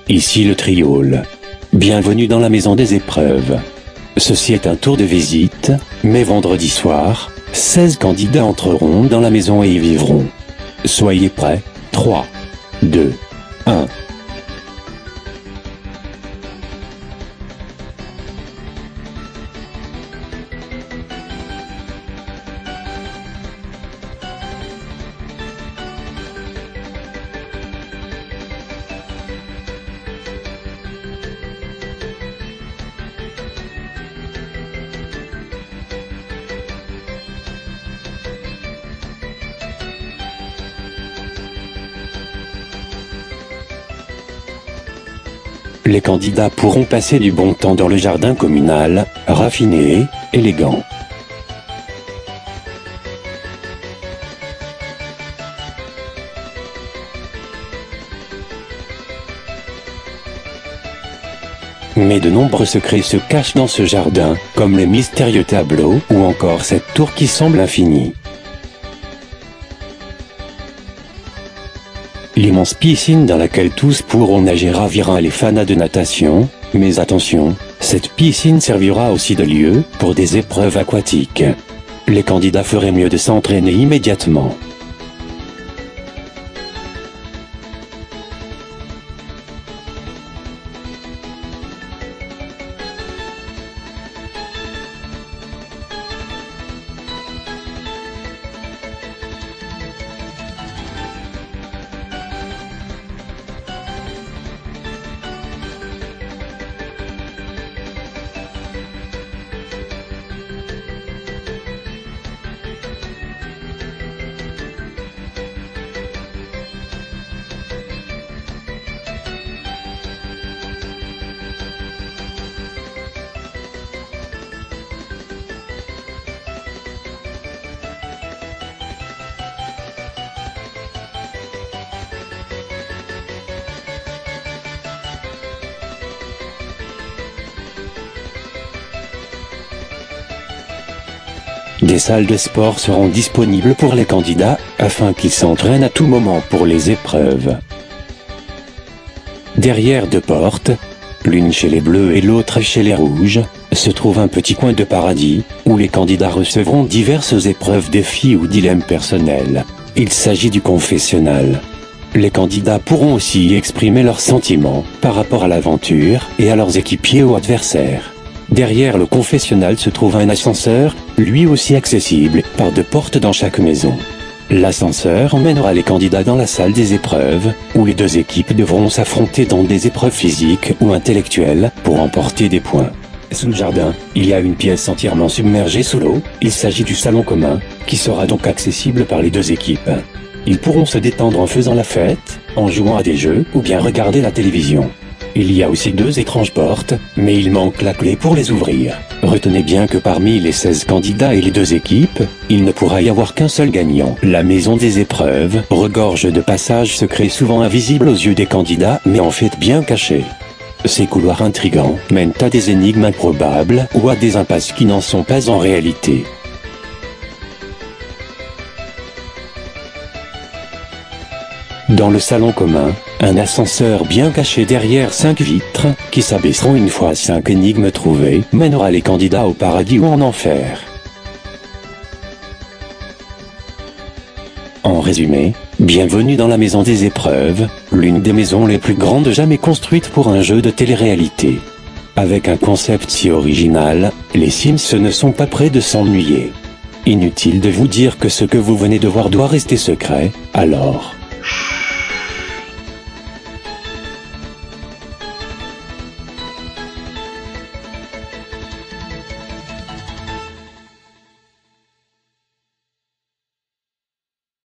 Ici le Trioul. Bienvenue dans la maison des épreuves. Ceci est un tour de visite, mais vendredi soir, 16 candidats entreront dans la maison et y vivront. Soyez prêts, 3, 2, 1. Les candidats pourront passer du bon temps dans le jardin communal, raffiné, élégant. Mais de nombreux secrets se cachent dans ce jardin, comme les mystérieux tableaux ou encore cette tour qui semble infinie. L'immense piscine dans laquelle tous pourront nager ravira les fans de natation, mais attention, cette piscine servira aussi de lieu pour des épreuves aquatiques. Les candidats feraient mieux de s'entraîner immédiatement. Des salles de sport seront disponibles pour les candidats, afin qu'ils s'entraînent à tout moment pour les épreuves. Derrière deux portes, l'une chez les bleus et l'autre chez les rouges, se trouve un petit coin de paradis, où les candidats recevront diverses épreuves, défis ou dilemmes personnels. Il s'agit du confessionnal. Les candidats pourront aussi exprimer leurs sentiments par rapport à l'aventure et à leurs équipiers ou adversaires. Derrière le confessionnal se trouve un ascenseur, lui aussi accessible par deux portes dans chaque maison. L'ascenseur emmènera les candidats dans la salle des épreuves, où les deux équipes devront s'affronter dans des épreuves physiques ou intellectuelles pour emporter des points. Sous le jardin, il y a une pièce entièrement submergée sous l'eau, il s'agit du salon commun, qui sera donc accessible par les deux équipes. Ils pourront se détendre en faisant la fête, en jouant à des jeux ou bien regarder la télévision. Il y a aussi deux étranges portes, mais il manque la clé pour les ouvrir. Retenez bien que parmi les 16 candidats et les deux équipes, il ne pourra y avoir qu'un seul gagnant. La maison des épreuves regorge de passages secrets souvent invisibles aux yeux des candidats, mais en fait bien cachés. Ces couloirs intrigants mènent à des énigmes improbables ou à des impasses qui n'en sont pas en réalité. Dans le salon commun, un ascenseur bien caché derrière 5 vitres, qui s'abaisseront une fois 5 énigmes trouvées, mènera les candidats au paradis ou en enfer. En résumé, bienvenue dans la maison des épreuves, l'une des maisons les plus grandes jamais construites pour un jeu de télé-réalité. Avec un concept si original, les Sims ne sont pas près de s'ennuyer. Inutile de vous dire que ce que vous venez de voir doit rester secret, alors...